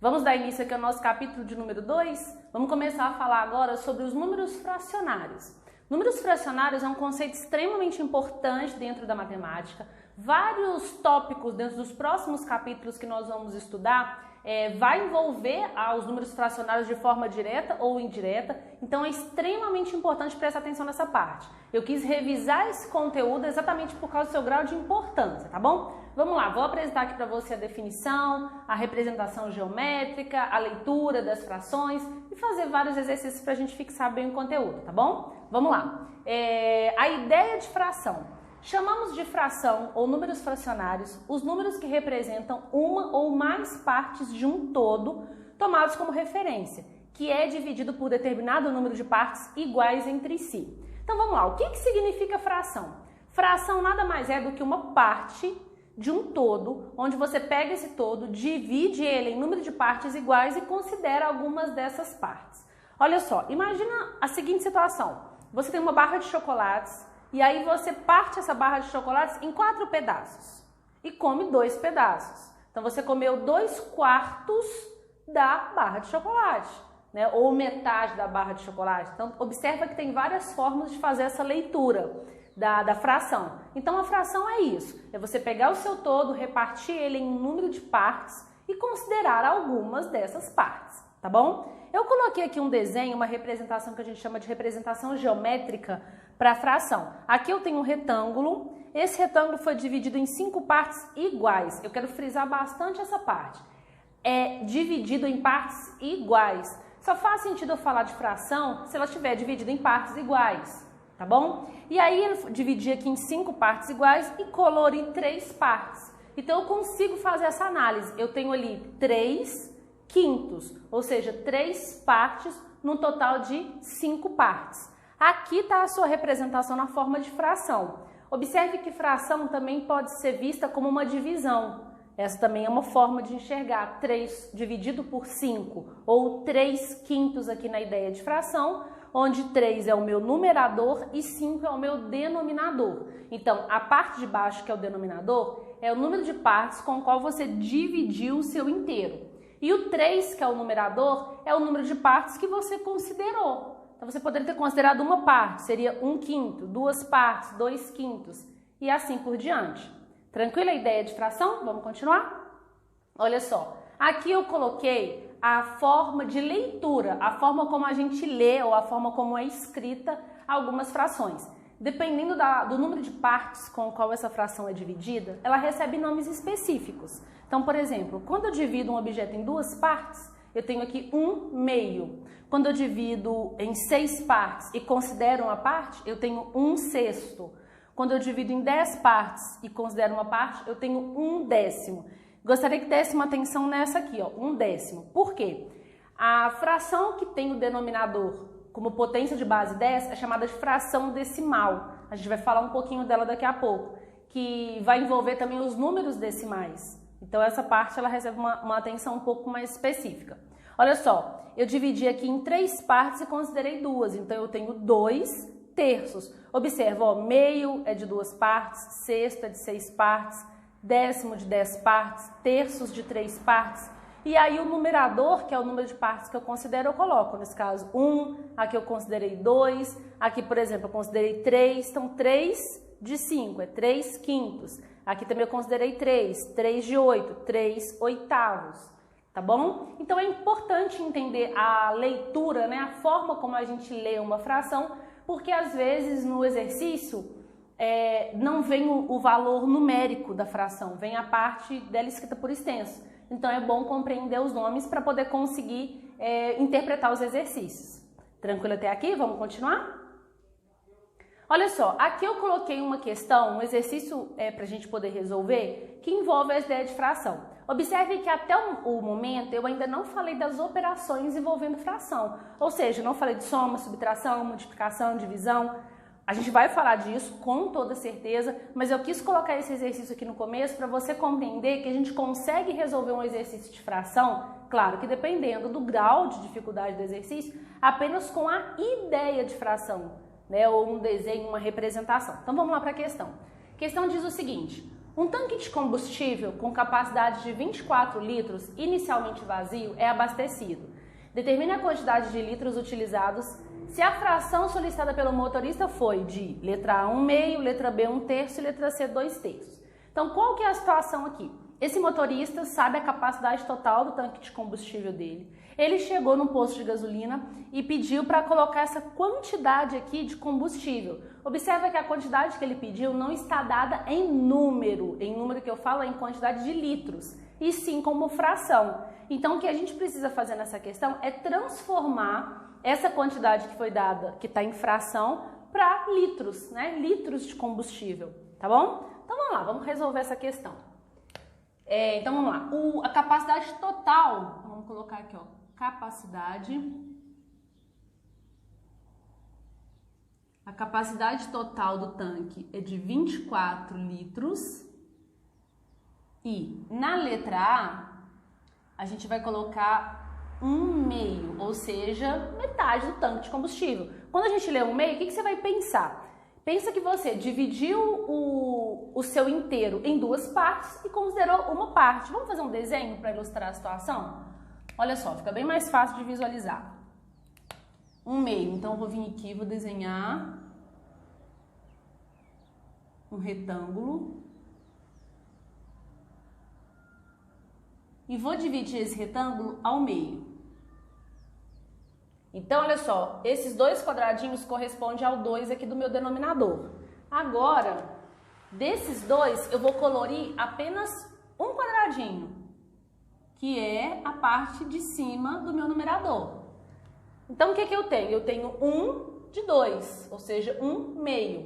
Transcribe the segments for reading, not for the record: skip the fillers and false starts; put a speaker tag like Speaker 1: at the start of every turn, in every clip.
Speaker 1: Vamos dar início aqui ao nosso capítulo de número 2? Vamos começar a falar agora sobre os números fracionários. Números fracionários é um conceito extremamente importante dentro da matemática. Vários tópicos dentro dos próximos capítulos que nós vamos estudar vai envolver os números fracionários de forma direta ou indireta, então é extremamente importante prestar atenção nessa parte. Eu quis revisar esse conteúdo exatamente por causa do seu grau de importância, tá bom? Vamos lá, vou apresentar aqui para você a definição, a representação geométrica, a leitura das frações e fazer vários exercícios para a gente fixar bem o conteúdo, tá bom? Vamos lá. A ideia de fração. Chamamos de fração ou números fracionários os números que representam uma ou mais partes de um todo tomados como referência, que é dividido por determinado número de partes iguais entre si. Então vamos lá, o que significa fração? Fração nada mais é do que uma parte de um todo, onde você pega esse todo, divide ele em número de partes iguais e considera algumas dessas partes. Olha só, imagina a seguinte situação, você tem uma barra de chocolates, e aí você parte essa barra de chocolates em 4 pedaços e come 2 pedaços. Então você comeu 2/4 da barra de chocolate, né? Ou metade da barra de chocolate. Então observa que tem várias formas de fazer essa leitura da fração. Então a fração é isso, é você pegar o seu todo, repartir ele em um número de partes e considerar algumas dessas partes, tá bom? Eu coloquei aqui um desenho, uma representação que a gente chama de representação geométrica para a fração. Aqui eu tenho um retângulo, esse retângulo foi dividido em 5 partes iguais. Eu quero frisar bastante essa parte. É dividido em partes iguais. Só faz sentido eu falar de fração se ela estiver dividida em partes iguais, tá bom? E aí eu dividi aqui em 5 partes iguais e colori 3 partes. Então eu consigo fazer essa análise. Eu tenho ali 3/5, ou seja, 3 partes num total de 5 partes. Aqui está a sua representação na forma de fração. Observe que fração também pode ser vista como uma divisão. Essa também é uma forma de enxergar 3 dividido por 5, ou 3/5 aqui na ideia de fração, onde 3 é o meu numerador e 5 é o meu denominador. Então, a parte de baixo, que é o denominador, é o número de partes com o qual você dividiu o seu inteiro. E o 3, que é o numerador, é o número de partes que você considerou. Então você poderia ter considerado uma parte, seria 1/5, 2 partes, 2/5 e assim por diante. Tranquila a ideia de fração? Vamos continuar? Olha só, aqui eu coloquei a forma de leitura, a forma como a gente lê ou a forma como é escrita algumas frações. Dependendo do número de partes com o qual essa fração é dividida, ela recebe nomes específicos. Então, por exemplo, quando eu divido um objeto em 2 partes, eu tenho aqui 1/2. Quando eu divido em 6 partes e considero uma parte, eu tenho 1/6. Quando eu divido em 10 partes e considero uma parte, eu tenho 1/10. Gostaria que desse uma atenção nessa aqui, ó, 1/10. Por quê? A fração que tem o denominador como potência de base 10 é chamada de fração decimal. A gente vai falar um pouquinho dela daqui a pouco, que vai envolver também os números decimais. Então essa parte ela recebe uma atenção um pouco mais específica. Olha só, eu dividi aqui em 3 partes e considerei 2, então eu tenho 2/3. Observa, ó, meio é de 2 partes, sexto é de 6 partes, décimo de 10 partes, terços de 3 partes. E aí o numerador, que é o número de partes que eu considero, eu coloco. Nesse caso 1, aqui eu considerei 2, aqui por exemplo eu considerei 3, então 3 de 5 é 3/5. Aqui também eu considerei 3 de 8, 3/8, tá bom? Então é importante entender a leitura, né, a forma como a gente lê uma fração, porque às vezes no exercício não vem o valor numérico da fração, vem a parte dela escrita por extenso. Então é bom compreender os nomes para poder conseguir interpretar os exercícios. Tranquilo até aqui? Vamos continuar? Olha só, aqui eu coloquei uma questão, um exercício para a gente poder resolver, que envolve a ideia de fração. Observe que até o momento eu ainda não falei das operações envolvendo fração. Ou seja, não falei de soma, subtração, multiplicação, divisão. A gente vai falar disso com toda certeza, mas eu quis colocar esse exercício aqui no começo para você compreender que a gente consegue resolver um exercício de fração, claro que dependendo do grau de dificuldade do exercício, apenas com a ideia de fração, né? Ou um desenho, uma representação. Então vamos lá para a questão. A questão diz o seguinte: Um tanque de combustível com capacidade de 24 litros, inicialmente vazio, é abastecido. Determine a quantidade de litros utilizados se a fração solicitada pelo motorista foi de letra A 1/2, letra B 1/3 e letra C 2/3. Então, qual que é a situação aqui? Esse motorista sabe a capacidade total do tanque de combustível dele. Ele chegou num posto de gasolina e pediu para colocar essa quantidade aqui de combustível. Observa que a quantidade que ele pediu não está dada em número que eu falo é em quantidade de litros, e sim como fração. Então, o que a gente precisa fazer nessa questão é transformar essa quantidade que foi dada, que está em fração, para litros, né? Litros de combustível, tá bom? Então, vamos lá, vamos resolver essa questão. Então, vamos lá. A capacidade total, vamos colocar aqui, ó, A capacidade total do tanque é de 24 litros e na letra A gente vai colocar 1/2, ou seja, metade do tanque de combustível. Quando a gente lê 1/2, o que você vai pensar? Pensa que você dividiu o seu inteiro em duas partes e considerou uma parte. Vamos fazer um desenho para ilustrar a situação? Olha só, fica bem mais fácil de visualizar. 1/2, então eu vou vir aqui e vou desenhar um retângulo. E vou dividir esse retângulo ao meio. Então, olha só, esses dois quadradinhos correspondem ao 2 aqui do meu denominador. Agora, desses dois, eu vou colorir apenas um quadradinho, que é a parte de cima do meu numerador. Então, o que eu tenho? Eu tenho 1 de 2, ou seja, 1/2.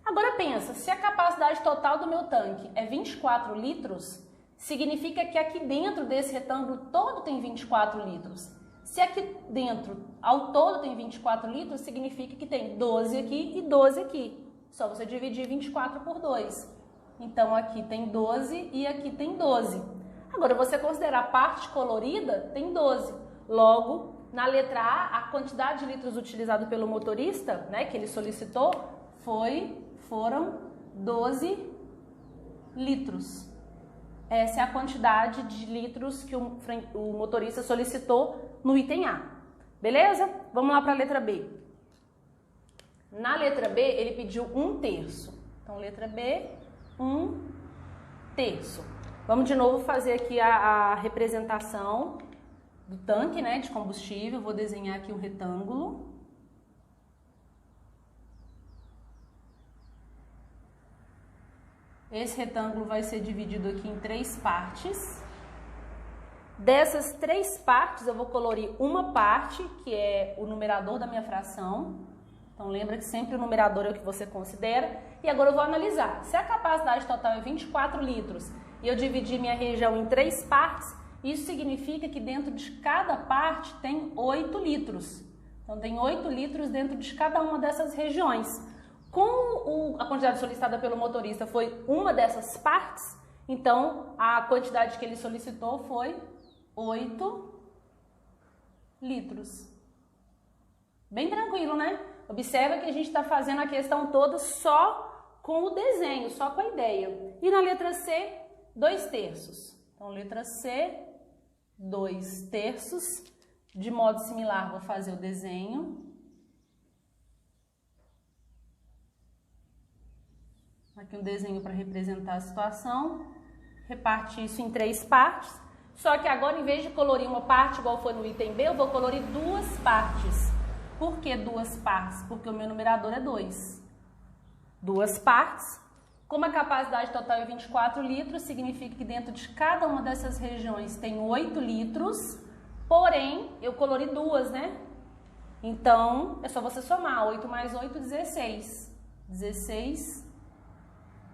Speaker 1: Agora pensa, se a capacidade total do meu tanque é 24 litros, significa que aqui dentro desse retângulo todo tem 24 litros. Se aqui dentro, ao todo, tem 24 litros, significa que tem 12 aqui e 12 aqui. Só você dividir 24 por 2. Então, aqui tem 12 e aqui tem 12. Agora, você considerar a parte colorida, tem 12. Logo, na letra A, a quantidade de litros utilizado pelo motorista, né, que ele solicitou, foram 12 litros. Essa é a quantidade de litros que o motorista solicitou no item A. Beleza? Vamos lá para a letra B. Na letra B, ele pediu 1/3. Então, letra B, 1/3. Vamos de novo fazer aqui a representação do tanque, né, de combustível. Vou desenhar aqui um retângulo. Esse retângulo vai ser dividido aqui em 3 partes. Dessas 3 partes, eu vou colorir uma parte, que é o numerador da minha fração. Então, lembra que sempre o numerador é o que você considera. E agora eu vou analisar. Se a capacidade total é 24 litros e eu dividi minha região em 3 partes, isso significa que dentro de cada parte tem 8 litros. Então, tem 8 litros dentro de cada uma dessas regiões. Como a quantidade solicitada pelo motorista foi uma dessas partes, então a quantidade que ele solicitou foi 8 litros. Bem tranquilo, né? Observa que a gente está fazendo a questão toda só com o desenho, só com a ideia. E na letra C, 2/3. Então, letra C, 2/3. De modo similar, vou fazer o desenho. Aqui um desenho para representar a situação. Reparte isso em 3 partes. Só que agora, em vez de colorir uma parte igual foi no item B, eu vou colorir 2 partes. Por que 2 partes? Porque o meu numerador é 2. 2 partes. Como a capacidade total é 24 litros, significa que dentro de cada uma dessas regiões tem 8 litros. Porém, eu colori 2, né? Então, é só você somar. 8 mais 8, 16. 16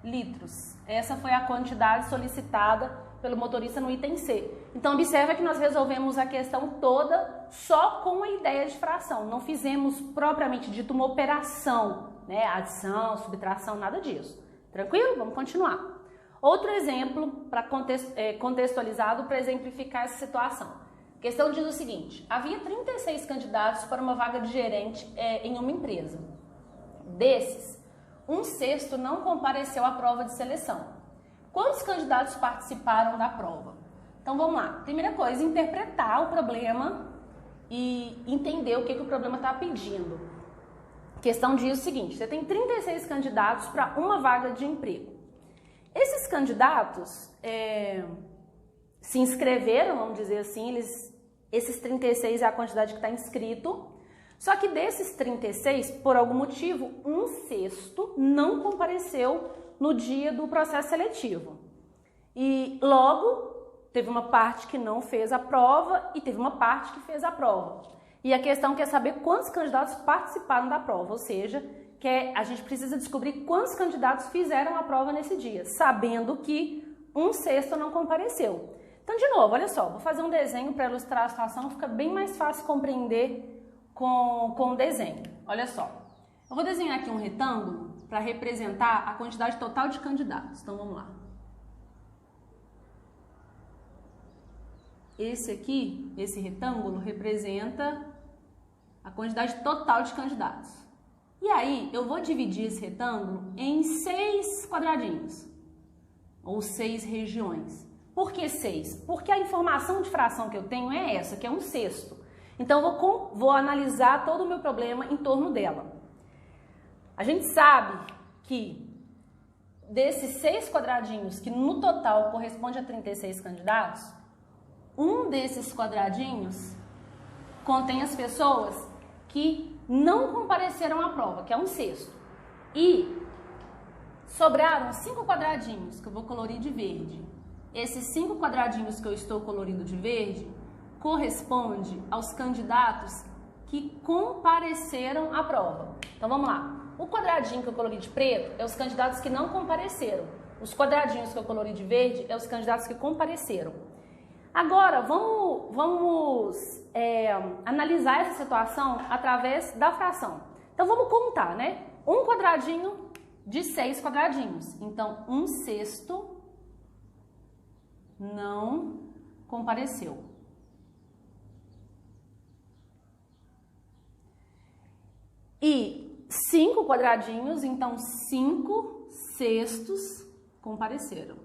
Speaker 1: litros. Essa foi a quantidade solicitada pelo motorista no item C. Então, observa que nós resolvemos a questão toda só com a ideia de fração. Não fizemos propriamente dito uma operação, né? Adição, subtração, nada disso. Tranquilo? Vamos continuar. Outro exemplo contextualizado para exemplificar essa situação. A questão diz o seguinte: havia 36 candidatos para uma vaga de gerente em uma empresa. Desses, 1/6 não compareceu à prova de seleção. quantos candidatos participaram da prova? Então vamos lá. Primeira coisa, interpretar o problema e entender o que o problema está pedindo. A questão diz o seguinte: você tem 36 candidatos para uma vaga de emprego. Esses candidatos se inscreveram, vamos dizer assim, esses 36 é a quantidade que está inscrito. Só que desses 36, por algum motivo, 1/6 não compareceu no dia do processo seletivo. E logo, teve uma parte que não fez a prova e teve uma parte que fez a prova. E a questão quer saber quantos candidatos participaram da prova, ou seja, a gente precisa descobrir quantos candidatos fizeram a prova nesse dia, sabendo que 1/6 não compareceu. Então, de novo, olha só, vou fazer um desenho para ilustrar a situação, fica bem mais fácil compreender com o desenho. Olha só, eu vou desenhar aqui um retângulo para representar a quantidade total de candidatos. Então, vamos lá. Esse retângulo representa a quantidade total de candidatos. E aí, eu vou dividir esse retângulo em 6 quadradinhos, ou 6 regiões. Por que 6? Porque a informação de fração que eu tenho é essa, que é 1/6. Então, eu vou analisar todo o meu problema em torno dela. A gente sabe que desses 6 quadradinhos, que no total corresponde a 36 candidatos, um desses quadradinhos contém as pessoas que não compareceram à prova, que é 1/6. E sobraram 5 quadradinhos que eu vou colorir de verde. Esses 5 quadradinhos que eu estou colorindo de verde corresponde aos candidatos que compareceram à prova. Então vamos lá. O quadradinho que eu colori de preto é os candidatos que não compareceram. Os quadradinhos que eu colori de verde é os candidatos que compareceram. Agora vamos analisar essa situação através da fração. Então vamos contar, né? Um quadradinho de 6 quadradinhos. Então 1/6 não compareceu. E 5 quadradinhos, então 5/6 compareceram.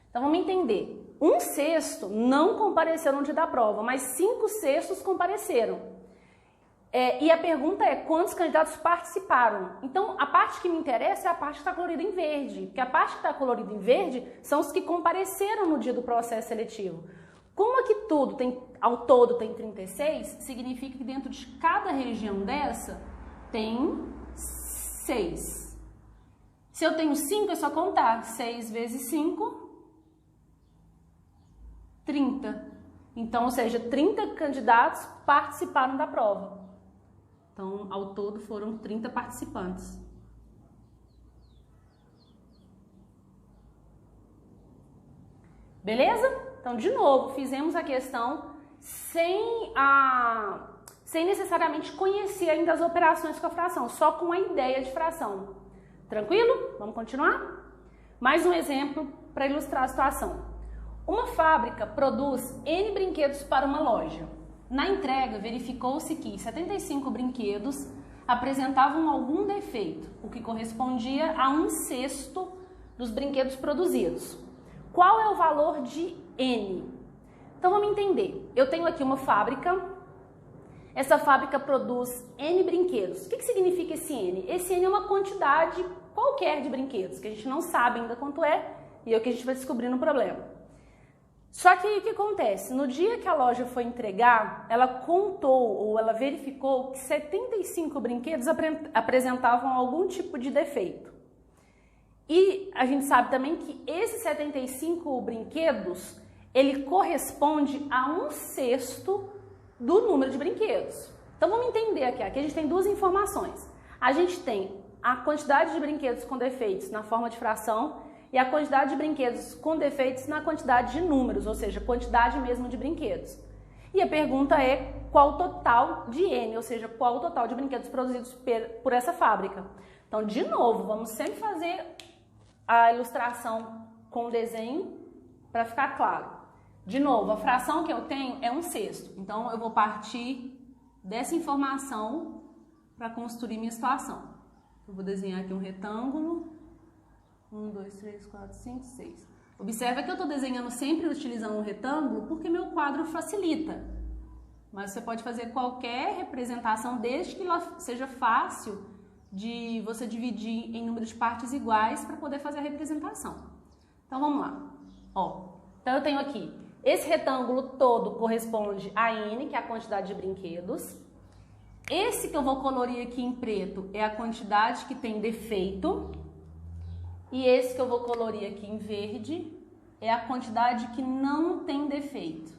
Speaker 1: Então vamos entender. 1/6 não compareceram no dia da prova, mas 5/6 compareceram. E a pergunta é quantos candidatos participaram. Então a parte que me interessa é a parte que está colorida em verde, porque a parte que está colorida em verde são os que compareceram no dia do processo seletivo. Como aqui ao todo tem 36, significa que dentro de cada região dessa tem 6. Se eu tenho 5, é só contar. 6 vezes 5, 30. Então, ou seja, 30 candidatos participaram da prova. Então, ao todo foram 30 participantes. Beleza? Então, de novo, fizemos a questão sem necessariamente conhecer ainda as operações com a fração, só com a ideia de fração. Tranquilo? Vamos continuar? Mais um exemplo para ilustrar a situação. Uma fábrica produz N brinquedos para uma loja. Na entrega, verificou-se que 75 brinquedos apresentavam algum defeito, o que correspondia a 1/6 dos brinquedos produzidos. Qual é o valor de N? Então vamos entender. Eu tenho aqui uma fábrica, essa fábrica produz N brinquedos. O que significa esse N? Esse N é uma quantidade qualquer de brinquedos, que a gente não sabe ainda quanto é, e é o que a gente vai descobrir no problema. Só que o que acontece? No dia que a loja foi entregar, ela contou ou ela verificou que 75 brinquedos apresentavam algum tipo de defeito. E a gente sabe também que esses 75 brinquedos, ele corresponde a 1/6 do número de brinquedos. Então vamos entender aqui. Aqui a gente tem duas informações. A gente tem a quantidade de brinquedos com defeitos na forma de fração e a quantidade de brinquedos com defeitos na quantidade de números, ou seja, quantidade mesmo de brinquedos. E a pergunta é qual o total de N, ou seja, qual o total de brinquedos produzidos por essa fábrica. Então, de novo, vamos sempre fazer a ilustração com o desenho para ficar claro. De novo, a fração que eu tenho é 1/6. Então, eu vou partir dessa informação para construir minha situação. Eu vou desenhar aqui um retângulo. 1, 2, 3, 4, 5, 6. Observa que eu estou desenhando sempre utilizando um retângulo porque meu quadro facilita. Mas você pode fazer qualquer representação desde que ela seja fácil de você dividir em número de partes iguais para poder fazer a representação. Então vamos lá. Ó, então eu tenho aqui, esse retângulo todo corresponde a N, que é a quantidade de brinquedos. Esse que eu vou colorir aqui em preto é a quantidade que tem defeito. E esse que eu vou colorir aqui em verde é a quantidade que não tem defeito.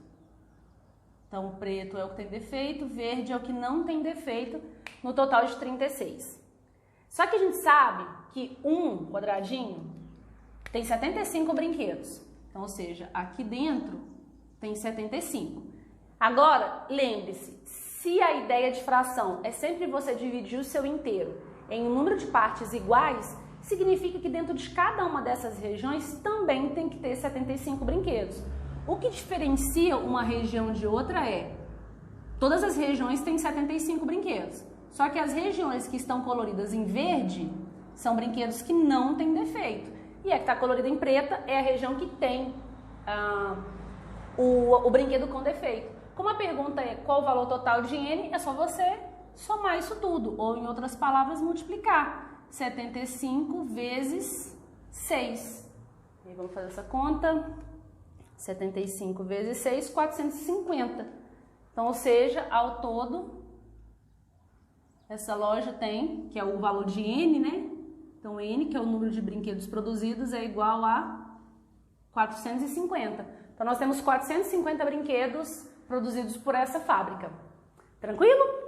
Speaker 1: Então, preto é o que tem defeito, verde é o que não tem defeito, no total de 36. Só que a gente sabe que um quadradinho tem 75 brinquedos. Então, ou seja, aqui dentro tem 75. Agora, lembre-se, se a ideia de fração é sempre você dividir o seu inteiro em um número de partes iguais, significa que dentro de cada uma dessas regiões também tem que ter 75 brinquedos. O que diferencia uma região de outra é, todas as regiões têm 75 brinquedos, só que as regiões que estão coloridas em verde são brinquedos que não têm defeito. E a que está colorida em preta é a região que tem o brinquedo com defeito. Como a pergunta é qual o valor total de N, é só você somar isso tudo, ou em outras palavras, multiplicar. 75 vezes 6. E vamos fazer essa conta. 75 vezes 6, 450. Então, ou seja, ao todo, essa loja tem, que é o valor de N, né? Então, N, que é o número de brinquedos produzidos, é igual a 450. Então, nós temos 450 brinquedos produzidos por essa fábrica. Tranquilo?